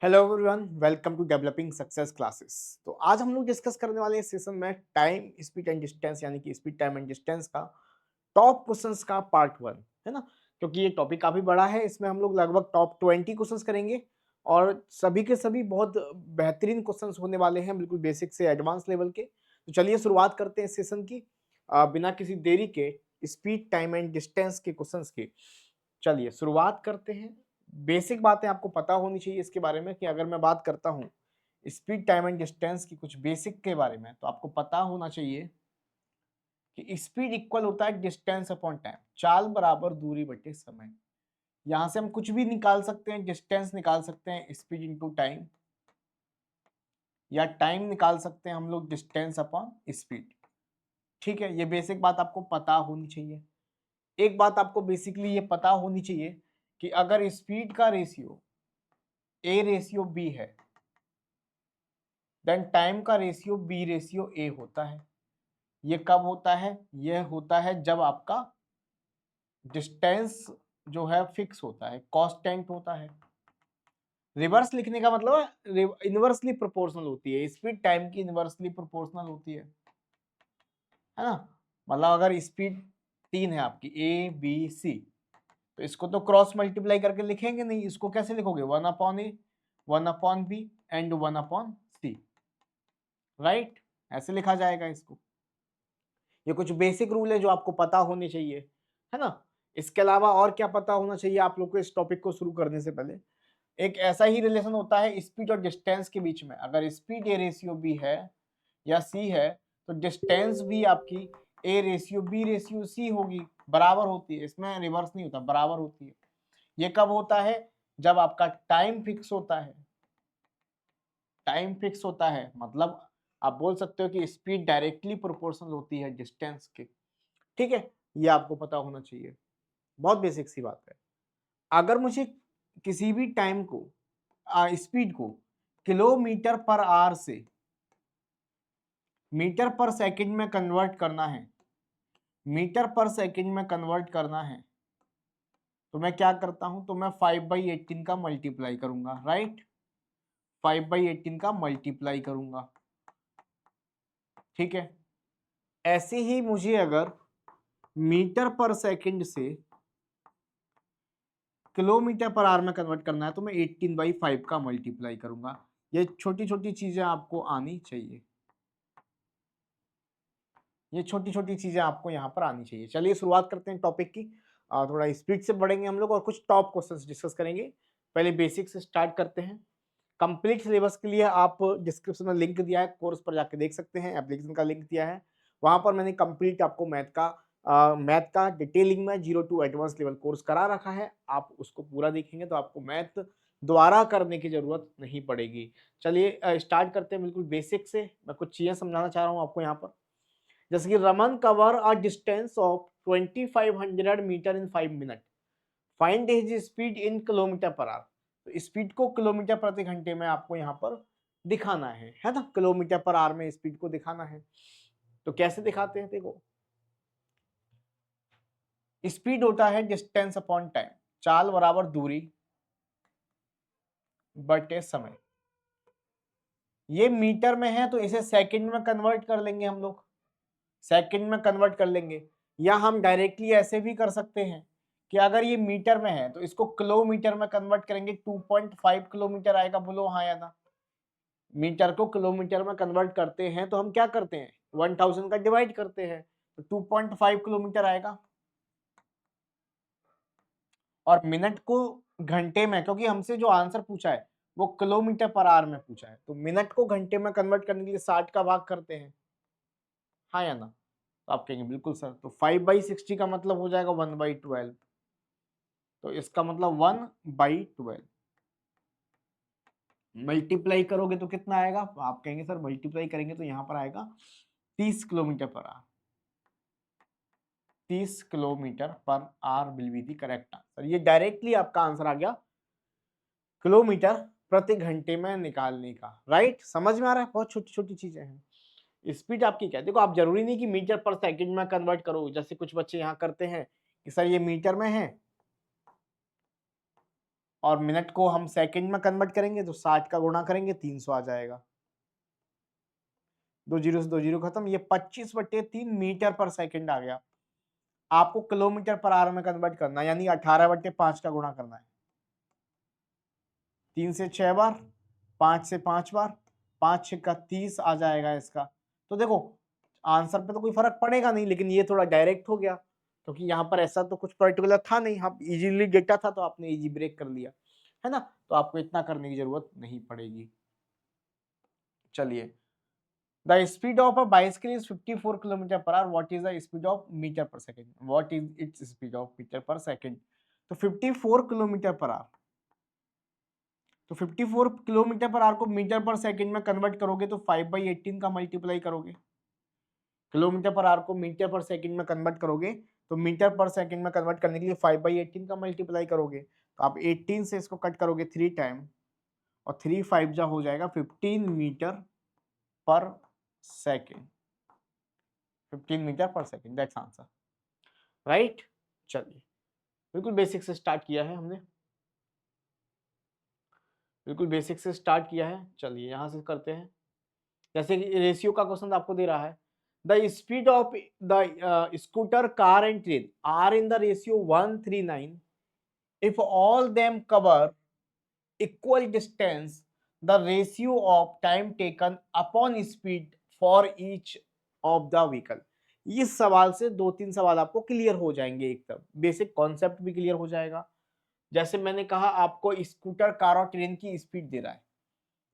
Hello everyone, welcome to developing success classes. तो आज हम लोग डिस्कस करने वाले हैं सेशन में टाइम स्पीड एंड डिस्टेंस यानी कि स्पीड टाइम एंड डिस्टेंस का टॉप क्वेश्चंस का पार्ट 1 है ना। क्योंकि ये टॉपिक काफी बड़ा है, इसमें हम लोग लगभग टॉप 20 क्वेश्चंस करेंगे और सभी के सभी बहुत बेहतरीन क्वेश्चंस होने वाले हैं, बिल्कुल बेसिक से एडवांस लेवल के। तो चलिए शुरुआत करते हैं सेशन की बिना किसी देरी के स्पीड टाइम एंड डिस्टेंस के क्वेश्चंस की। चलिए शुरुआत करते हैं। बेसिक बातें आपको पता होनी चाहिए इसके बारे में कि अगर मैं बात करता हूँ स्पीड टाइम एंड डिस्टेंस की कुछ बेसिक के बारे में, तो आपको पता होना चाहिए कि स्पीड इक्वल होता है डिस्टेंस अपॉन टाइम, चाल बराबर दूरी बटे समय। यहां से हम कुछ भी निकाल सकते हैं, डिस्टेंस निकाल सकते हैं स्पीड इंटू टाइम, या टाइम निकाल सकते हैं हम लोग डिस्टेंस अपॉन स्पीड। ठीक है, ये बेसिक बात आपको पता होनी चाहिए। एक बात आपको बेसिकली ये पता होनी चाहिए कि अगर स्पीड का रेशियो ए रेशियो बी है, देन टाइम का रेशियो बी रेशियो ए होता है। ये कब होता है? यह होता है जब आपका डिस्टेंस जो है फिक्स होता है, कांस्टेंट होता है। रिवर्स लिखने का मतलब है इनवर्सली प्रोपोर्शनल होती है, स्पीड टाइम की इनवर्सली प्रोपोर्शनल होती है ना। मतलब अगर स्पीड 3 है आपकी ए बी सी, तो इसको तो क्रॉस मल्टीप्लाई करके लिखेंगे नहीं, इसको कैसे लिखोगे? 1 upon A, 1 upon B and 1 upon C, right? ऐसे लिखा जाएगा इसको। ये कुछ बेसिक रूल है जो आपको पता होने चाहिए, है ना। इसके अलावा और क्या पता होना चाहिए आप लोग को इस टॉपिक को शुरू करने से पहले? एक ऐसा ही रिलेशन होता है स्पीड और डिस्टेंस के बीच में। अगर स्पीड ए रेशियो बी है या सी है, तो डिस्टेंस भी आपकी A ratio B ratio C होगी, बराबर होती है। इसमें रिवर्स नहीं होता, बराबर होती है। ये कब होता है? जब आपका टाइम फिक्स होता है। टाइम फिक्स होता है मतलब आप बोल सकते हो कि स्पीड डायरेक्टली प्रोपोर्शनल होती है डिस्टेंस के। ठीक है, ये आपको पता होना चाहिए, बहुत बेसिक सी बात है। अगर मुझे किसी भी टाइम को स्पीड को किलोमीटर पर आवर से मीटर पर सेकंड में कन्वर्ट करना है, मीटर पर सेकंड में कन्वर्ट करना है, तो मैं क्या करता हूं? तो मैं 5/18 का मल्टीप्लाई करूंगा, राइट? 5/18 का मल्टीप्लाई करूंगा। ठीक है, ऐसे ही मुझे अगर मीटर पर सेकंड से किलोमीटर पर आवर में कन्वर्ट करना है, तो मैं 18/5 का मल्टीप्लाई करूंगा। ये छोटी छोटी चीजें आपको आनी चाहिए, ये छोटी छोटी चीजें आपको यहाँ पर आनी चाहिए। चलिए शुरुआत करते हैं टॉपिक की। थोड़ा स्पीड से बढ़ेंगे हम लोग और कुछ टॉप क्वेश्चंस डिस्कस करेंगे। पहले बेसिक से स्टार्ट करते हैं। कंप्लीट सिलेबस के लिए आप डिस्क्रिप्शन में लिंक दिया है, कोर्स पर जाके देख सकते हैं, एप्लीकेशन का लिंक दिया है। वहां पर मैंने कंप्लीट आपको मैथ का डिटेलिंग में 0 टू एडवांस लेवल कोर्स करा रखा है। आप उसको पूरा देखेंगे तो आपको मैथ दोबारा करने की जरूरत नहीं पड़ेगी। चलिए स्टार्ट करते हैं बिल्कुल बेसिक से। मैं कुछ चीजें समझाना चाह रहा हूँ आपको यहाँ पर। जैसे कि Raman cover a distance of 2500 metre in 5 minute, find his speed in kilometre per hour. तो स्पीड को किलोमीटर प्रति घंटे में आपको यहाँ पर दिखाना है ना। किलोमीटर पर आवर में स्पीड को दिखाना है, तो कैसे दिखाते हैं? देखो, स्पीड होता है डिस्टेंस अपॉन टाइम, चाल बराबर दूरी बटे समय। ये मीटर में है तो इसे सेकंड में कन्वर्ट कर लेंगे हम लोग, सेकंड में कन्वर्ट कर लेंगे। या हम डायरेक्टली ऐसे भी कर सकते हैं कि अगर ये मीटर में है तो इसको किलोमीटर में कन्वर्ट करेंगे, 2.5 किलोमीटर आएगा। बोलो हाँ या ना? मीटर को किलोमीटर में कन्वर्ट करते हैं तो हम क्या करते हैं? 1000 का डिवाइड करते हैं, तो 2.5 किलोमीटर आएगा। और मिनट को घंटे में, क्योंकि हमसे जो आंसर पूछा है वो किलोमीटर पर आवर में पूछा है, तो मिनट को घंटे में कन्वर्ट करने के लिए 60 का भाग करते हैं, हाँ या ना? तो आप कहेंगे बिल्कुल सर। तो 5/60 का मतलब हो जाएगा 1/12, तो इसका मतलब 1/12। मल्टीप्लाई करोगे तो कितना आएगा? आप कहेंगे सर मल्टीप्लाई करेंगे तो यहाँ पर आएगा 30 kilometre per our. 30 kilometre per our will be the correct answer. ये डायरेक्टली आपका आंसर आ गया किलोमीटर प्रति घंटे में निकालने का, राइट? समझ में आ रहा है? बहुत छोटी छोटी चीजें हैं। स्पीड आपकी क्या है? देखो, आप जरूरी नहीं कि मीटर पर सेकंड में कन्वर्ट करो, जैसे कुछ बच्चे यहाँ करते हैं कि सर ये मीटर में है और मिनट को हम सेकंड में कन्वर्ट करेंगे तो 60 का गुणा करेंगे 300 आ जाएगा। 2 जीरो से 2 जीरो खत्म, ये 25/3 मीटर पर सेकंड आ गया। आपको किलोमीटर पर आवर में कन्वर्ट करना है, यानी 18/5 का गुणा करना है। 3 से 6 बार, 5 से 5 बार, 5 6 का 30 आ जाएगा इसका। तो देखो आंसर पे तो कोई फर्क पड़ेगा नहीं, लेकिन ये थोड़ा डायरेक्ट हो गया क्योंकि यहाँ पर ऐसा तो कुछ पर्टिकुलर था नहीं, आप इजीली डेटा था तो आपने इजी ब्रेक कर लिया, है ना। तो आपको इतना करने की जरूरत नहीं पड़ेगी। चलिए, the speed of a bicycle is 54 kilometre per hour, what is the speed of metre per second, what is its speed of metre per second. तो 54 किलोमीटर पर आवर, तो 54 किलोमीटर पर आवर को metre per second में convert करोगे तो 5/18 का multiply करोगे। Kilometre per our को metre per second में कन्वर्ट करोगे तो मीटर पर सेकंड में कन्वर्ट करने के लिए 5/18 का मल्टीप्लाई करोगे। तो आप 18 से इसको कट करोगे 3 टाइम, और 3 5 जा हो जाएगा 15 metre per second, 15 metre per second, that's answer, right. चलिए, बिल्कुल बेसिक से स्टार्ट किया है हमने, बिल्कुल बेसिक से स्टार्ट किया है। चलिए यहां से करते हैं, जैसे कि रेशियो का क्वेश्चन आपको दे रहा है, the speed of the scooter, car and train are in the ratio 1:39 if all them cover equal distance, the ratio of time taken upon speed for each of the vehicle। इस सवाल से 2-3 सवाल आपको clear हो जाएंगे, एकदम basic concept भी clear हो जाएगा। जैसे मैंने कहा आपको स्कूटर, कार और ट्रेन की स्पीड दे रहा है,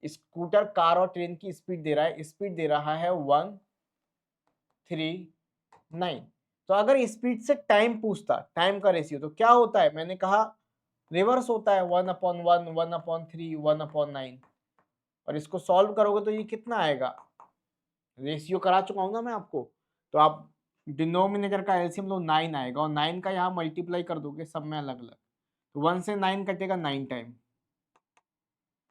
स्कूटर, कार और ट्रेन की स्पीड दे रहा है, स्पीड दे रहा है 1:39। तो अगर स्पीड से टाइम पूछता, टाइम का रेशियो, तो क्या होता है, मैंने कहा रिवर्स होता है 1/1, 1/3, 1/9। और इसको सॉल्व करोगे तो ये कितना आएगा, रेशियो करा चुका हूं ना मैं आपको। तो आप डिनोमिनेटर का एलसीएम लो, 9 आएगा, और 9 का यहाँ मल्टीप्लाई कर दोगे सब में अलग अलग, तो 1 से 9 कटेगा 9 टाइम,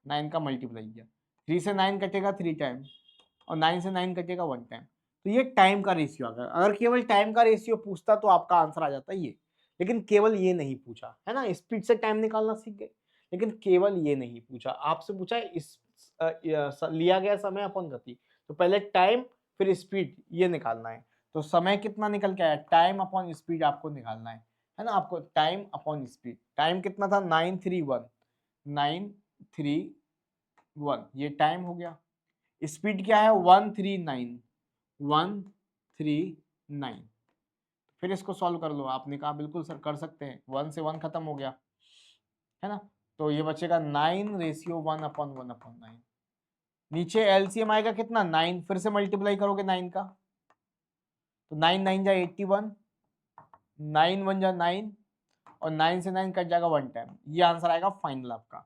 9 का मल्टीप्लाई किया, 3 से 9 कटेगा 3 टाइम, और 9 से 9 कटेगा 1 टाइम। तो ये टाइम का रेशियो आ गया। अगर केवल टाइम का रेशियो पूछता तो आपका आंसर आ जाता ये, लेकिन केवल ये नहीं पूछा, है ना। स्पीड से टाइम निकालना सीख गए, लेकिन केवल ये नहीं पूछा, आपसे पूछा इस लिया गया समय अपन गति, तो पहले टाइम फिर स्पीड ये निकालना है। तो समय कितना निकल के आया, टाइम अपॉन स्पीड आपको निकालना है ना। आपको टाइम अपॉन स्पीड, टाइम कितना था 931, ये टाइम हो गया। स्पीड क्या है 139। फिर इसको सॉल्व कर लो, आपने कहा बिल्कुल सर कर सकते हैं, 1 से 1 खत्म हो गया, है ना। तो ये बचेगा 9:1/9। नीचे एलसीएम आएगा कितना 9, फिर से मल्टीप्लाई करोगे 9 का, तो 9 9 जा 81, 9 1 जा 9, और 9 से 9 कट जाएगा 1 टाइम। ये आंसर आएगा फाइनल आपका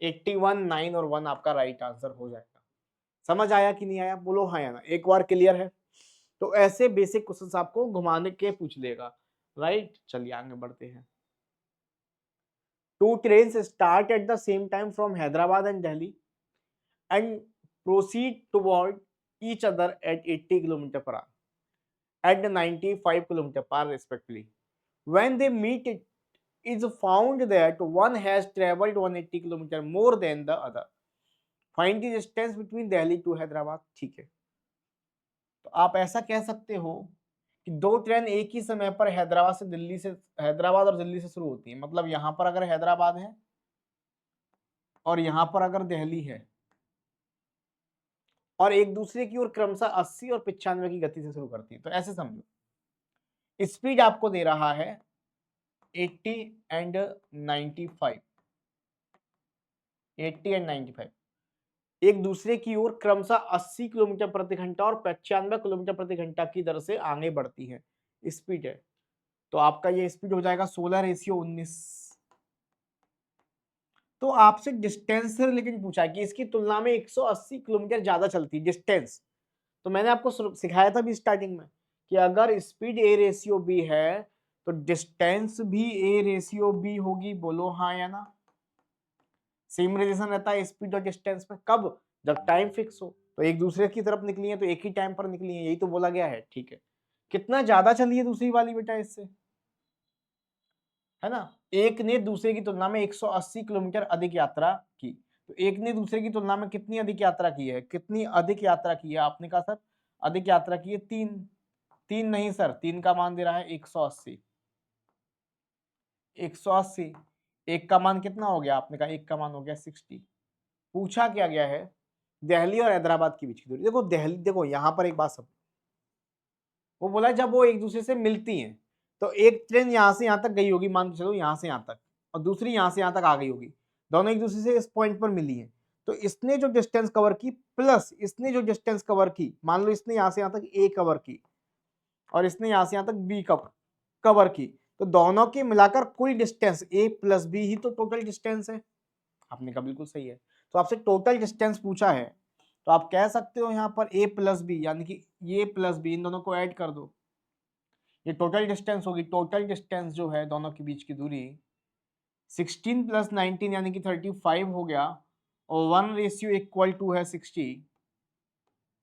81, 9 और 1 आपका राइट आंसर हो जाएगा। समझ आया कि नहीं आया, बोलो हाँ या ना, एक बार क्लियर है। तो ऐसे बेसिक क्वेश्चंस आपको घुमाने के पूछ लेगा, राइट। चलिए आगे बढ़ते हैं। Two trains start at the same time from Hyderabad and Delhi and proceed toward each other at 80 km per hour and 95 km per hour respectively. When they meet, it is found that one has traveled 180 km more than the other. Find the distance between Delhi to Hyderabad। ठीक है, तो आप ऐसा कह सकते हो कि दो ट्रेन एक ही समय पर हैदराबाद और दिल्ली से शुरू होती है। मतलब यहां पर अगर हैदराबाद है और यहां पर अगर दिल्ली है, और एक दूसरे की ओर क्रमशः 80 और 95 की गति से शुरू करती है, तो ऐसे समझो स्पीड आपको दे रहा है 80 एंड 95, 80 एंड 95, एक दूसरे की ओर क्रमशः 80 किलोमीटर प्रति घंटा और 95 किलोमीटर प्रति घंटा की दर से आगे बढ़ती है, स्पीड है। तो आपका ये स्पीड हो जाएगा 16:19। तो आपसे डिस्टेंस से रिलेटेड पूछा कि इसकी तुलना में 180 किलोमीटर ज्यादा चलती है डिस्टेंस। तो मैंने आपको सिखाया था भी स्टार्टिंग में कि अगर स्पीड ए रेशियो बी है तो डिस्टेंस भी ए रेशियो बी होगी, बोलो हाँ या ना। सेम रिलेशन रहता है स्पीड और डिस्टेंस में, कब, जब टाइम फिक्स हो। तो एक दूसरे की तरफ निकली है तो एक ही टाइम पर निकली है, यही तो बोला गया है, ठीक है। कितना ज्यादा चली है दूसरी वाली बेटा इससे, है ना। एक ने दूसरे की तुलना में 180 किलोमीटर अधिक यात्रा की। तो एक ने दूसरे की तुलना में कितनी अधिक यात्रा की है, कितनी अधिक यात्रा की है, आपने कहा सर अधिक यात्रा की है 3। 3 नहीं सर, 3 का मान दे रहा है 180। 180 एक का मान कितना हो गया, आपने कहा एक का मान हो गया 60। पूछा क्या गया है, दिल्ली और हैदराबाद के बीच की दूरी। देखो दिल्ली, देखो यहां पर एक बात सब, वो बोला जब वो एक दूसरे से मिलती हैं तो एक ट्रेन यहां से यहां तक गई होगी, मान के चलो यहां से यहां तक, और दूसरी यहां से यहां तक आ गई होगी, दोनों एक दूसरे से इस पॉइंट पर मिली हैं। तो इसने जो डिस्टेंस कवर की प्लस इसने जो डिस्टेंस कवर की, मान लो इसने यहां से यहां तक ए कवर की और इसने यहां से यहां तक बी कवर की, तो दोनों की मिलाकर कुल डिस्टेंस ए प्लस बी ही तो टोटल डिस्टेंस है। आपने कहा बिल्कुल सही है। तो आपसे टोटल डिस्टेंस पूछा है, तो आप कह सकते हो यहाँ पर ए प्लस बी, यानी कि ये प्लस बी, इन दोनों को ऐड कर दो, ये टोटल डिस्टेंस होगी। टोटल डिस्टेंस जो है दोनों के बीच की दूरी 16 प्लस 19 यानी कि 35 हो गया, और 1:= है 60।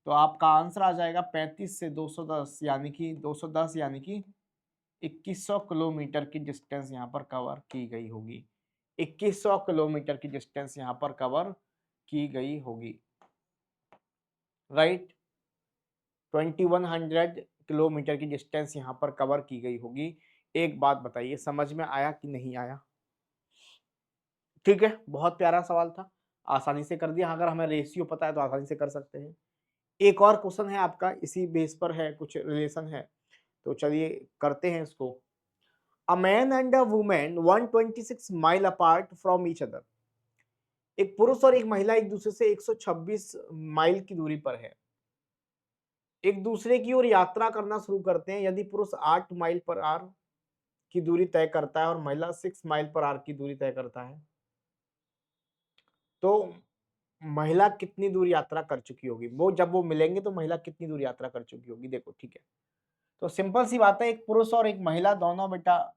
तो आपका आंसर आ जाएगा 35 से 210 यानी कि 210 यानी कि 2100 किलोमीटर की डिस्टेंस यहाँ पर कवर की गई होगी। 2100 किलोमीटर की डिस्टेंस यहाँ पर कवर की गई होगी, राइट। 2100 किलोमीटर की डिस्टेंस यहाँ पर कवर की गई होगी। एक बात बताइए, समझ में आया कि नहीं आया? ठीक है, बहुत प्यारा सवाल था, आसानी से कर दिया। अगर हमें रेशियो पता है तो आसानी से कर सकते हैं। एक और क्वेश्चन है आपका, इसी बेस पर है, कुछ रिलेशन है, तो चलिए करते हैं इसको। A man and a women 126 mile apart from each other. एक पुरुष और एक महिला एक दूसरे से 126 माइल की दूरी पर है, एक दूसरे की ओर यात्रा करना शुरू करते हैं। यदि पुरुष 8 माइल पर आवर की दूरी तय करता है और महिला 6 माइल पर आवर की दूरी तय करता है, तो महिला कितनी दूर यात्रा कर चुकी होगी? वो जब वो मिलेंगे तो महिला कितनी दूर यात्रा कर चुकी होगी? देखो ठीक है, तो सिंपल सी बात है, एक पुरुष और एक महिला दोनों बेटा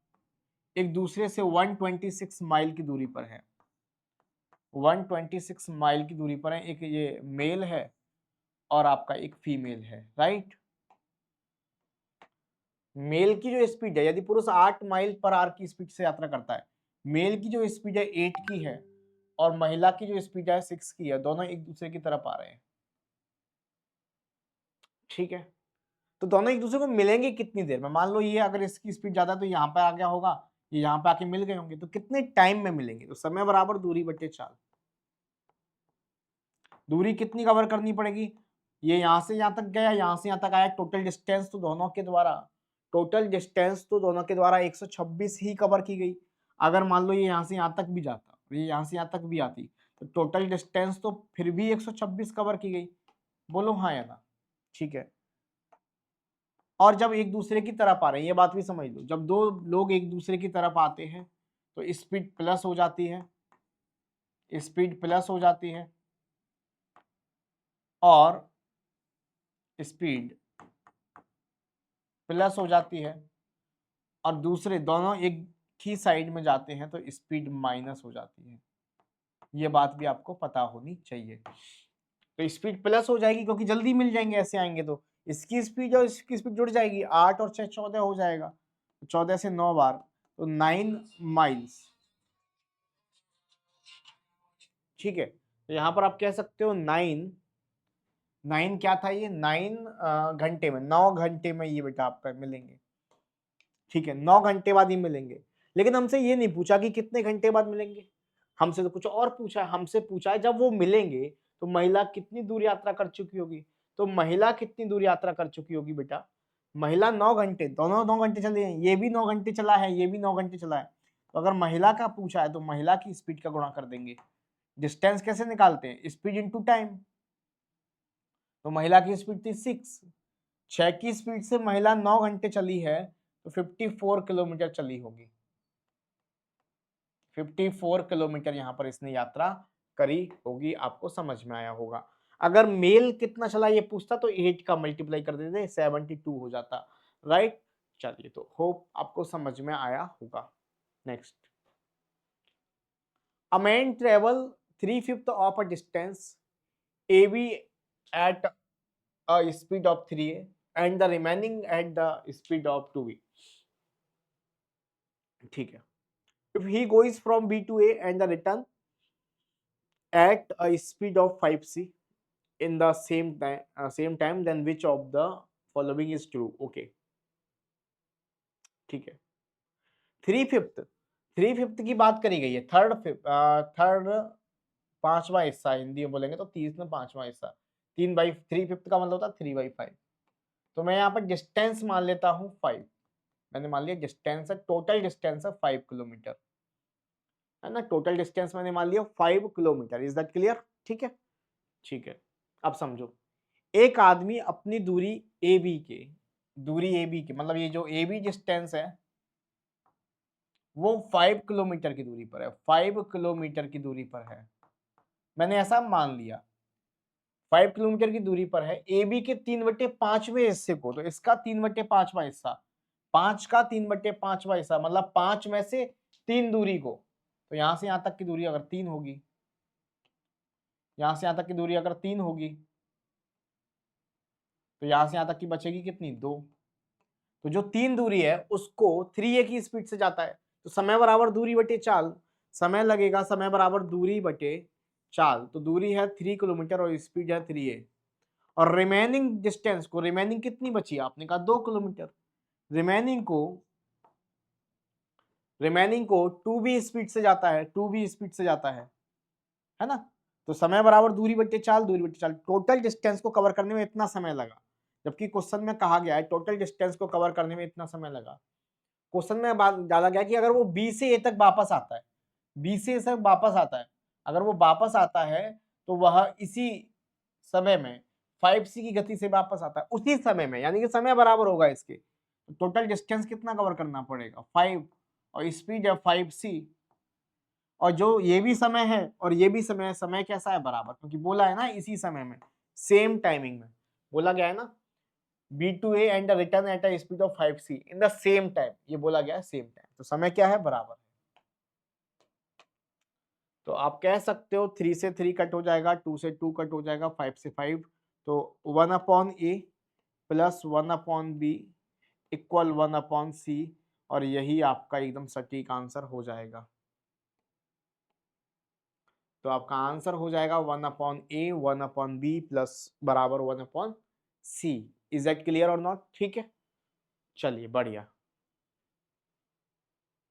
एक दूसरे से 126 माइल की दूरी पर है। 126 माइल की दूरी पर है, एक ये मेल है और आपका एक फीमेल है, राइट। मेल की जो स्पीड है, यदि पुरुष 8 माइल पर आवर की स्पीड से यात्रा करता है, मेल की जो स्पीड है 8 की है और महिला की जो स्पीड है 6 की है, दोनों एक दूसरे की तरफ आ रहे हैं, ठीक है। तो दोनों एक दूसरे को मिलेंगे कितनी देर में? मान लो ये अगर इसकी स्पीड ज्यादा है तो यहाँ पे आ गया होगा, ये यहाँ पे आके मिल गए होंगे, तो कितने टाइम में मिलेंगे? तो समय बराबर दूरी बटे 4। दूरी कितनी कवर करनी पड़ेगी? ये यहाँ से यहाँ तक गया, यहाँ से यहाँ तक आया, टोटल डिस्टेंस तो दोनों के द्वारा 126 ही कवर की गई। अगर मान लो ये यहाँ से यहाँ तक भी जाता, ये यहाँ से यहाँ तक भी आती, तो टोटल डिस्टेंस तो फिर भी 126 कवर की गई। बोलो हाँ या ना? ठीक है। और जब एक दूसरे की तरफ आ रहे हैं, ये बात भी समझ लो, जब दो लोग एक दूसरे की तरफ आते हैं तो स्पीड प्लस हो जाती है, स्पीड प्लस हो जाती है, और स्पीड प्लस हो जाती है, और दूसरे दोनों एक ही साइड में जाते हैं तो स्पीड माइनस हो जाती है। ये बात भी आपको पता होनी चाहिए। तो स्पीड प्लस हो जाएगी क्योंकि जल्दी मिल जाएंगे, ऐसे आएंगे तो इसकी स्पीड और इसकी स्पीड जुड़ जाएगी, 8 और 6 14 हो जाएगा, 14 से 9 बार, तो 9 माइल्स, ठीक है। तो यहाँ पर आप कह सकते हो 9 क्या था ये, 9 घंटे में, 9 घंटे में ये बेटा आपका मिलेंगे, ठीक है। 9 घंटे बाद ही मिलेंगे। लेकिन हमसे ये नहीं पूछा कि कितने घंटे बाद मिलेंगे, हमसे तो कुछ और पूछा है। हमसे पूछा है जब वो मिलेंगे तो महिला कितनी दूर यात्रा कर चुकी होगी। तो महिला कितनी दूर यात्रा कर चुकी होगी बेटा? महिला 9 घंटे, दोनों 9 घंटे चले हैं, ये भी 9 घंटे चला है, ये भी 9 घंटे चला है। तो अगर महिला का पूछा है तो महिला की स्पीड का गुणा कर देंगे। डिस्टेंस कैसे निकालते हैं? Speed into time. तो महिला की स्पीड थी 6 की स्पीड से महिला 9 घंटे चली है तो 54 किलोमीटर चली होगी। 54 किलोमीटर यहाँ पर इसने यात्रा करी होगी। आपको समझ में आया होगा। अगर मेल कितना चला ये पूछता तो 8 का मल्टीप्लाई कर देते, 72 हो जाता, राइट। चलिए, तो होप आपको समझ में आया होगा। Next, a man travel 3/5 of a distance AB at a speed of 3A and the remaining at the speed of 2B। ठीक है, If he goes from B to A and the return at a speed of 5c in the same time, then which of the following is true? Okay, ठीक है। 3/5 3/5 की बात करी गई है। Third पांचवा हिस्सा हिंदी में बोलेंगे तो 3/5 हिस्सा। 3/3/5 का मतलब होता है 3/5। तो मैं यहाँ पर डिस्टेंस मान लेता हूँ 5। मैंने मान लिया डिस्टेंस है, टोटल डिस्टेंस है 5 किलोमीटर, है ना। टोटल डिस्टेंस मैंने मान लिया 5 किलोमीटर। Is that clear? ठीक है, ठीक है। अब समझो, एक आदमी अपनी दूरी ए बी के मतलब ये जो ए बी डिस्टेंस है वो 5 किलोमीटर की दूरी पर है, 5 किलोमीटर की दूरी पर है। मैंने ऐसा मान लिया 5 किलोमीटर की दूरी पर है। ए बी के 3/5वें हिस्से को, तो इसका 3/5वां हिस्सा, 5 का 3/5वां हिस्सा मतलब 5 में से 3 दूरी को, तो यहां से यहां तक की दूरी अगर 3 होगी, यहां से यहां तक की दूरी अगर 3 होगी, तो यहां से यहां तक की बचेगी कितनी? 2। तो जो 3 दूरी है उसको 3a की स्पीड से जाता है, तो समय बराबर दूरी बटे चाल, समय लगेगा समय बराबर दूरी बटे चाल। तो दूरी है 3 किलोमीटर और स्पीड है 3a। और रिमेनिंग डिस्टेंस को, रिमेनिंग कितनी बची? आपने कहा 2 किलोमीटर। रिमेनिंग को 2b स्पीड से जाता है, 2b स्पीड से जाता है ना। तो समय बराबर दूरी बटे चाल, दूरी बटे चाल। टोटल डिस्टेंस को कवर करने में इतना समय लगा, जबकि क्वेश्चन में कहा गया है टोटल डिस्टेंस को कवर करने में इतना समय लगा। क्वेश्चन में बात डाला गया कि अगर वो बी से ए तक वापस आता है, बी से ए तक वापस आता है, अगर वो वापस आता है तो वह इसी समय में 5c की गति से वापस आता है, उसी समय में, यानी कि समय बराबर होगा इसके। तो टोटल डिस्टेंस कितना कवर करना पड़ेगा? 5, और स्पीड है 5c, और जो ये भी समय है और ये भी समय है, समय कैसा है? बराबर, क्योंकि बोला है ना इसी समय में, सेम टाइमिंग में बोला गया है ना, B to A and return at a speed of 5c in the same time, ये बोला गया है सेम टाइम। तो समय क्या है? बराबर। तो आप कह सकते हो 3 से 3 कट हो जाएगा, 2 से 2 कट हो जाएगा, 5 से 5, तो 1/a plus 1/b equal 1/c, और यही आपका एकदम सटीक आंसर हो जाएगा। तो आपका आंसर हो जाएगा 1/a 1/b प्लस बराबर 1/c। इज दैट क्लियर और नॉट? ठीक है, चलिए बढ़िया।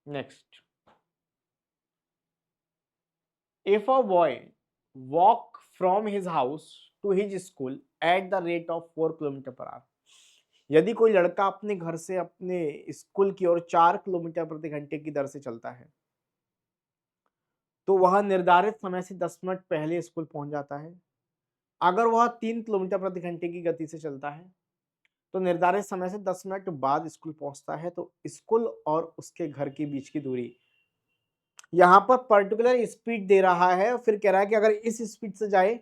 Next, if a boy walk from his house to his school at the rate of 4 kilometre per our, यदि कोई लड़का अपने घर से अपने स्कूल की ओर 4 किलोमीटर प्रति घंटे की दर से चलता है, तो वह निर्धारित समय से 10 मिनट पहले स्कूल पहुंच जाता है। अगर वह 3 किलोमीटर प्रति घंटे की गति से चलता है तो निर्धारित समय से 10 मिनट बाद स्कूल पहुंचता है, तो स्कूल और उसके घर के बीच की दूरी, यहाँ पर पर्टिकुलर स्पीड दे रहा है, फिर कह रहा है कि अगर इस स्पीड से जाए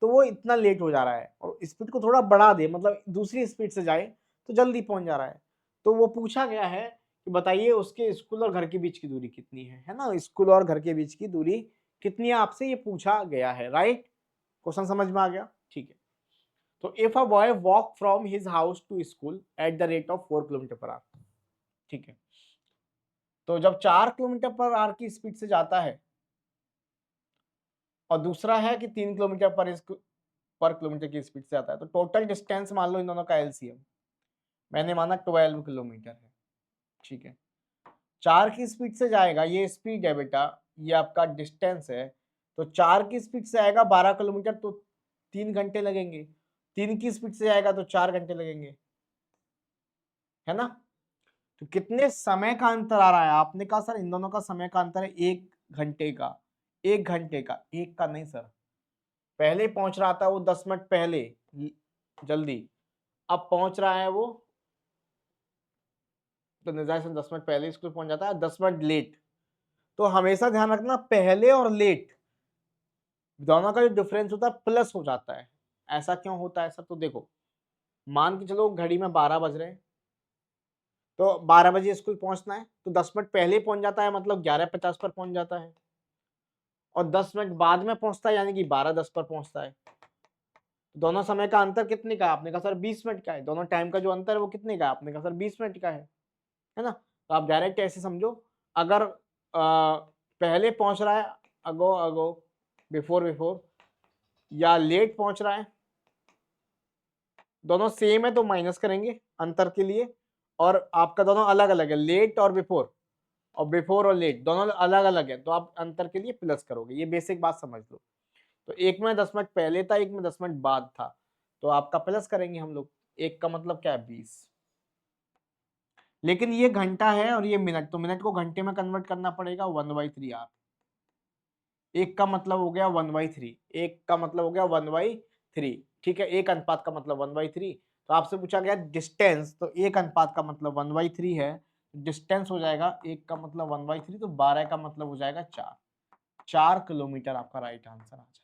तो वो इतना लेट हो जा रहा है, और स्पीड को थोड़ा बढ़ा दे, मतलब दूसरी स्पीड से जाए तो जल्दी पहुंच जा रहा है। तो वो पूछा गया है कि बताइए उसके स्कूल और घर के बीच की दूरी कितनी है ना, स्कूल और घर के बीच की दूरी कितनी है, आपसे ये पूछा गया है। राइट, क्वेश्चन समझ में आ गया? ठीक है। तो if a boy walk from his house to school at the rate of 4 kilometre per hour, ठीक है, तो जब 4 किलोमीटर पर आवर की स्पीड से जाता है, और दूसरा है कि 3 किलोमीटर पर किलोमीटर की स्पीड से आता है, तो टोटल डिस्टेंस मान लो इन दोनों का एलसीएम, मैंने माना 12 किलोमीटर है, ठीक है। 4 की स्पीड से जाएगा, ये स्पीड है बेटा, ये आपका डिस्टेंस है, तो 4 की स्पीड से आएगा 12 किलोमीटर, तो 3 घंटे लगेंगे। 3 की स्पीड से जाएगा तो 4 घंटे लगेंगे, है ना। तो कितने समय का अंतर आ रहा है? आपने कहा सर इन दोनों का समय का अंतर है 1 घंटे का। 1 घंटे का, एक का नहीं सर, पहले पहुंच रहा था वो 10 मिनट पहले जल्दी, अब पहुंच रहा है वो, तो निर्धारित 10 मिनट पहले स्कूल पहुंच जाता है, 10 मिनट लेट। तो हमेशा ध्यान रखना, पहले और लेट दोनों का जो डिफरेंस होता है प्लस हो जाता है। ऐसा क्यों होता है सर? तो देखो, मान के चलो घड़ी में 12 बज रहे हैं, तो 12 बजे स्कूल पहुंचना है, तो 10 मिनट पहले पहुंच जाता है, मतलब 11:50 पर पहुंच जाता है, और 10 मिनट बाद में पहुंचता है, यानी कि 12:10 पर पहुंचता है। दोनों समय का अंतर कितने का? आपने कहा सर 20 मिनट का है। दोनों टाइम का जो अंतर है वो कितने का? आपने कहा सर 20 मिनट का है ना। तो आप डायरेक्ट ऐसे समझो, अगर पहले पहुंच रहा है, अगो अगो, बिफोर बिफोर, या लेट पहुंच रहा है, दोनों सेम है तो माइनस करेंगे अंतर के लिए, और आपका दोनों अलग अलग है, लेट और बिफोर और लेट दोनों अलग अलग है, तो आप अंतर के लिए प्लस करोगे। ये बेसिक बात समझ लो। तो एक में 10 मिनट पहले था, एक में 10 मिनट बाद था, तो आपका प्लस करेंगे हम लोग। एक का मतलब क्या है 20, लेकिन ये घंटा है और ये मिनट, तो मिनट को घंटे में कन्वर्ट करना पड़ेगा 1/3 आर। एक का मतलब हो गया 1/3, एक का मतलब हो गया 1/3, ठीक है। एक अनुपात का मतलब 1/3। तो आपसे पूछा गया डिस्टेंस, तो एक अनुपात का मतलब 1/3 है, डिस्टेंस हो जाएगा एक का मतलब 1/3, तो 12 का मतलब हो जाएगा 4 किलोमीटर आपका राइट आंसर आ जाएगा।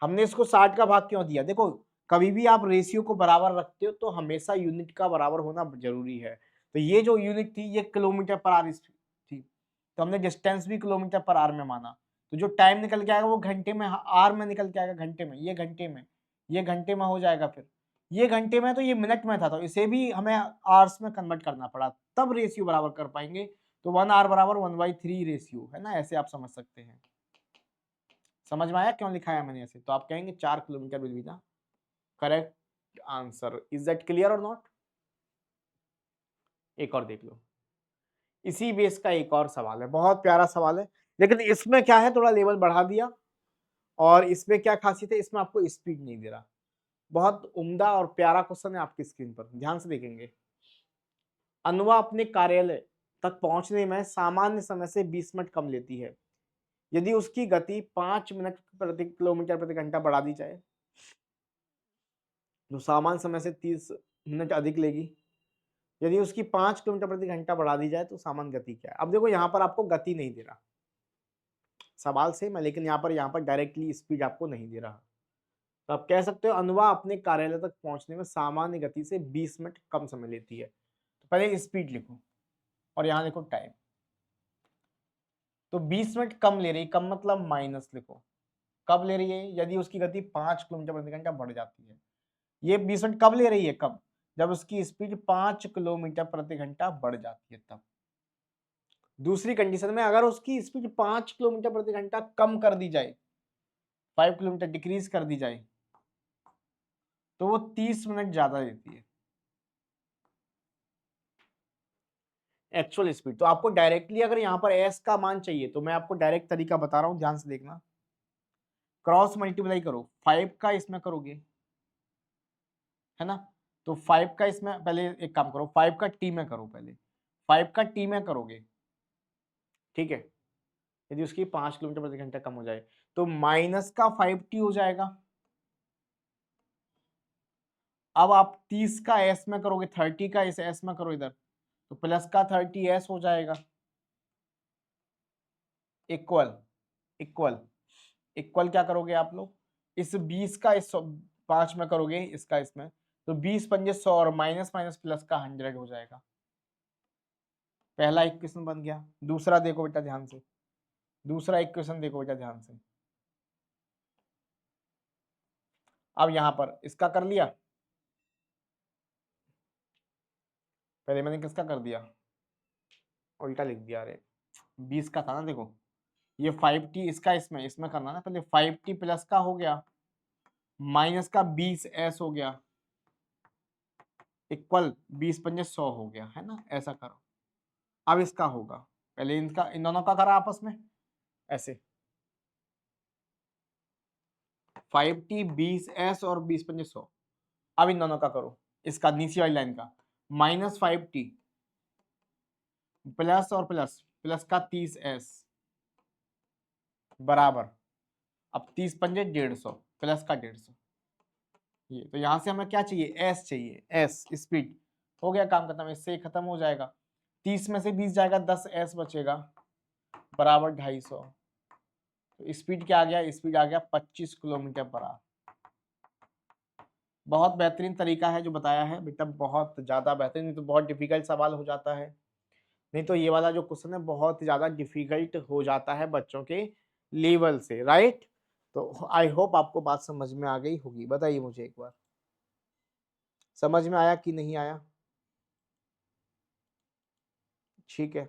हमने इसको 60 का भाग क्यों दिया? देखो कभी भी आप रेशियो को बराबर रखते हो तो हमेशा यूनिट का बराबर होना जरूरी है। तो ये जो यूनिट थी ये किलोमीटर पर आर थी, तो हमने डिस्टेंस भी किलोमीटर पर आर में माना। तो जो टाइम निकल के आएगा वो घंटे में, आर में निकल के आएगा घंटे में, ये घंटे में, ये घंटे में हो जाएगा। फिर ये घंटे में, तो ये मिनट में था, तो इसे भी हमें आवर्स में कन्वर्ट करना पड़ा, तब रेशियो बराबर कर पाएंगे। तो 1 आर बराबर 1/3 रेशियो है ना, ऐसे आप समझ सकते हैं। समझ में आया क्यों लिखाया मैंने ऐसे? तो आप कहेंगे 4 kilometre will be the correct answer. Is that clear और नॉट? एक और देख लो, इसी बेस का एक और सवाल है, बहुत प्यारा सवाल है, लेकिन इसमें क्या है, थोड़ा लेवल बढ़ा दिया। और इसमें क्या खासियत है, इसमें आपको स्पीड नहीं दे रहा। बहुत उम्दा और प्यारा क्वेश्चन है आपकी स्क्रीन पर, ध्यान से देखेंगे। अनवा अपने कार्यालय तक पहुंचने में सामान्य समय से 20 मिनट कम लेती है। यदि उसकी गति 5 मिनट प्रति किलोमीटर प्रति घंटा बढ़ा दी जाए तो सामान्य समय से 30 मिनट अधिक लेगी। यदि उसकी 5 किलोमीटर प्रति घंटा बढ़ा दी जाए तो सामान्य गति क्या है? अब देखो यहाँ पर आपको गति नहीं दे रहा, सवाल सेम है, लेकिन यहाँ पर डायरेक्टली स्पीड आपको नहीं दे रहा। तो आप कह सकते हो अनवा अपने कार्यालय तक पहुंचने में सामान्य गति से 20 मिनट कम समय लेती है। तो पहले स्पीड लिखो और यहाँ लिखो टाइम। तो 20 मिनट कम ले रही, कम मतलब माइनस लिखो। कब ले रही है? यदि उसकी गति 5 किलोमीटर प्रति घंटा बढ़ जाती है। ये 20 मिनट कब ले रही है? कब? जब उसकी स्पीड 5 किलोमीटर प्रति घंटा बढ़ जाती है तब। दूसरी कंडीशन में अगर उसकी स्पीड 5 किलोमीटर प्रति घंटा कम कर दी जाए, 5 किलोमीटर डिक्रीज कर दी जाए, तो वो 30 मिनट ज्यादा देती है एक्चुअल स्पीड। तो आपको डायरेक्टली अगर यहाँ पर एस का मान चाहिए तो मैं आपको डायरेक्ट तरीका बता रहा हूं, ध्यान से देखना। क्रॉस मल्टीप्लाई करो, 5 का इसमें करोगे, है ना? तो 5 का इसमें, पहले एक काम करो, 5 का टी में करो, पहले 5 का टी में करोगे, ठीक है। यदि उसकी 5 किलोमीटर प्रति घंटा कम हो जाए तो माइनस का 5t हो जाएगा। अब आप 30 का एस में करोगे, 30 का इस एस में करो इधर, तो प्लस का 30s हो जाएगा। इक्वल इक्वल इक्वल क्या करोगे आप लोग, इस 20 का इस 5 में करोगे, इसका इसमें, तो 20 पंजे 100 और माइनस माइनस प्लस का 100 हो जाएगा। पहला इक्वेशन बन गया। दूसरा देखो बेटा ध्यान से, दूसरा इक्वेशन देखो बेटा ध्यान से। अब यहां पर इसका कर लिया, पहले मैंने किसका कर दिया, उल्टा लिख दिया, अरे 20 का था ना, देखो ये 5t इसका इसमें इसमें करना ना, पहले 5t प्लस का हो गया माइनस का 20s हो गया, इक्वल 20 पंजे 100 हो गया, है ना? ऐसा करो। अब इसका होगा, पहले इनका, इन दोनों का करा आपस में ऐसे, 5t 20s और 20 पंजे 100। अब इन दोनों का करो, इसका नीचे वाली लाइन का, माइनस 5t प्लस और प्लस, प्लस का 30s बराबर, अब 30 पंजे 150, प्लस का 150। ये तो यहां से हमें क्या चाहिए, एस चाहिए, एस स्पीड। हो गया काम खत्म, इससे खत्म हो जाएगा। 30 में से 20 जाएगा, 10s बचेगा, बराबर 250। तो स्पीड क्या आ गया, स्पीड आ गया 25 किलोमीटर पर आवर। बहुत बेहतरीन तरीका है जो बताया है बेटा, बहुत ज्यादा बेहतरीन, नहीं तो बहुत डिफिकल्ट सवाल हो जाता है। नहीं तो ये वाला जो क्वेश्चन है बहुत ज्यादा डिफिकल्ट हो जाता है बच्चों के लेवल से, राइट? तो आई होप आपको बात समझ में आ गई होगी। बताइए मुझे एक बार, समझ में आया कि नहीं आया? ठीक है,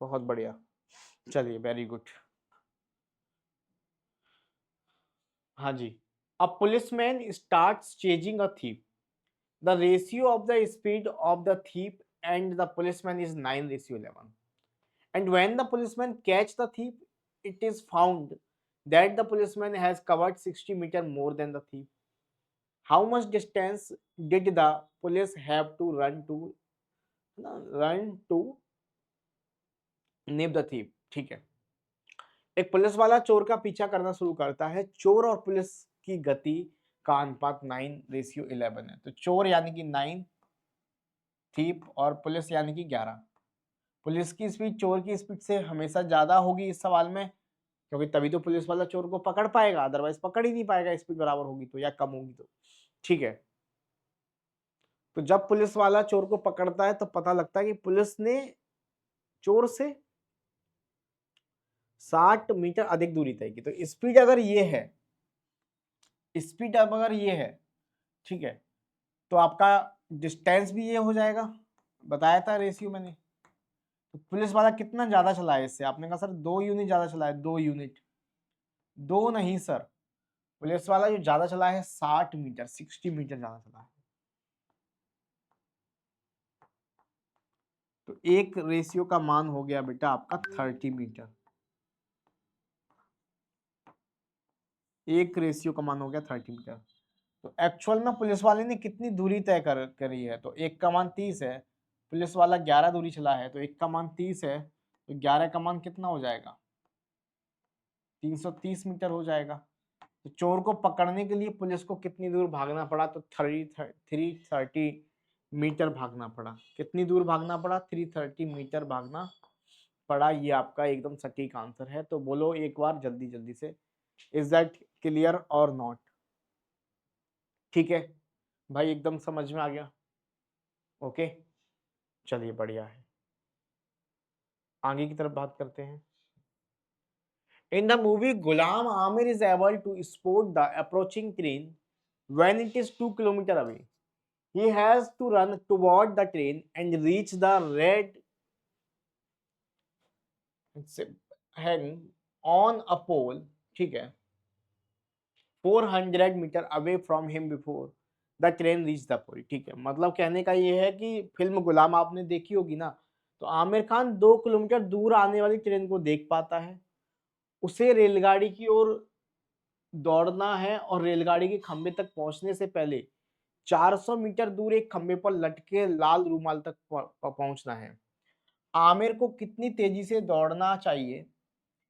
बहुत बढ़िया, चलिए वेरी गुड। हाँ जी, a policeman starts chasing a thief, the ratio of the speed of the thief and the policeman is 9:11, and when the policeman catch the thief, it is found that the policeman has covered 60 meter more than the thief. How much distance did the police have to run to nip the thief? ठीक है, एक police वाला चोर का पीछा करना शुरू करता है, चोर और पुलिस की गति का अनुपात 9:11 है। तो चोर यानी कि 9, थीप और पुलिस यानी कि 11। पुलिस की स्पीड चोर की स्पीड से हमेशा ज्यादा होगी इस सवाल में, क्योंकि तभी तो पुलिस वाला चोर को पकड़ पाएगा, अदरवाइज पकड़ ही नहीं पाएगा, स्पीड बराबर होगी तो या कम होगी तो। ठीक है, तो जब पुलिस वाला चोर को पकड़ता है तो पता लगता है कि पुलिस ने चोर से 60 मीटर अधिक दूरी तय की। तो स्पीड अगर ये है, स्पीड अब अगर ये है, ठीक है, तो आपका डिस्टेंस भी ये हो जाएगा, बताया था रेशियो मैंने। तो पुलिस वाला कितना ज्यादा चला है इससे, आपने कहा सर 2 यूनिट ज्यादा चला है, 2 यूनिट, 2 नहीं सर, पुलिस वाला जो ज्यादा चला है 60 मीटर, 60 मीटर ज्यादा चला है। तो एक रेशियो का मान हो गया बेटा आपका 30 मीटर, एक रेशियो का मान हो गया 30 मीटर। तो एक्चुअल में पुलिस वाले ने कितनी दूरी तय करी है, तो एक का मान 30 है, पुलिस वाला 11 दूरी चला है, तो एक का मान 30 है, तो 11 का मान कितना हो जाएगा, 330 मीटर हो जाएगा। तो चोर को पकड़ने के लिए पुलिस को कितनी दूर भागना पड़ा, तो 330 मीटर भागना पड़ा। कितनी दूर भागना पड़ा, 330 मीटर भागना पड़ा। ये आपका एकदम सटीक आंसर है। तो बोलो एक बार जल्दी जल्दी से, इज दैट क्लियर और नॉट? ठीक है भाई, एकदम समझ में आ गया? ओके, चलिए बढ़िया है, आगे की तरफ बात करते हैं। In the movie, Ghulam Amir is able to spot the approaching train when it is 2 kilometers away. He has to run toward the train and reach the red hang on a pole, ठीक है, 400 metre away from him before the train reach the pole. ठीक है, मतलब कहने का ये है कि फिल्म गुलाम आपने देखी होगी ना, तो आमिर खान 2 किलोमीटर दूर आने वाली ट्रेन को देख पाता है, उसे रेलगाड़ी की ओर दौड़ना है और रेलगाड़ी के खंबे तक पहुंचने से पहले 400 मीटर दूर एक खंबे पर लटके लाल रूमाल तक पहुंचना है। आमिर को कितनी तेजी से दौड़ना चाहिए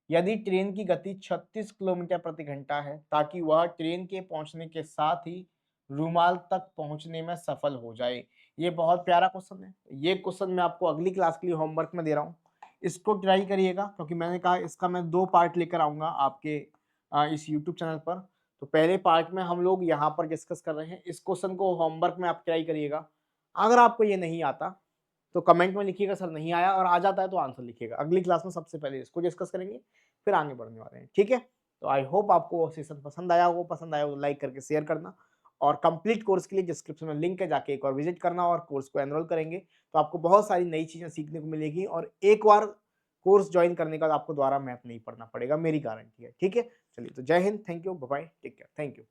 यदि ट्रेन की गति 36 किलोमीटर प्रति घंटा है, ताकि वह ट्रेन के पहुंचने के साथ ही रूमाल तक पहुंचने में सफल हो जाए? ये बहुत प्यारा क्वेश्चन है। ये क्वेश्चन मैं आपको अगली क्लास के लिए होमवर्क में दे रहा हूँ, इसको ट्राई करिएगा, क्योंकि मैंने कहा इसका मैं 2 पार्ट लेकर आऊंगा आपके इस यूट्यूब चैनल पर। तो पहले पार्ट में हम लोग यहाँ पर डिस्कस कर रहे हैं, इस क्वेश्चन को होमवर्क में आप ट्राई करिएगा। अगर आपको ये नहीं आता तो कमेंट में लिखिएगा सर नहीं आया, और आ जाता है तो आंसर लिखिएगा। अगली क्लास में सबसे पहले इसको डिस्कस करेंगे, फिर आगे बढ़ने वाले हैं। ठीक है, तो आई होप आपको वो सेशन पसंद आया हो। पसंद आया हो तो लाइक करके शेयर करना, और कंप्लीट कोर्स के लिए डिस्क्रिप्शन में लिंक है, जाके एक बार विजिट करना, और कोर्स को एनरोल करेंगे तो आपको बहुत सारी नई चीजें सीखने को मिलेगी, और एक बार कोर्स ज्वाइन करने के बाद आपको दोबारा मैथ नहीं पढ़ना पड़ेगा, मेरी गारंटी है। ठीक है, चलिए तो जय हिंद, thank you, bye bye, take care, thank you.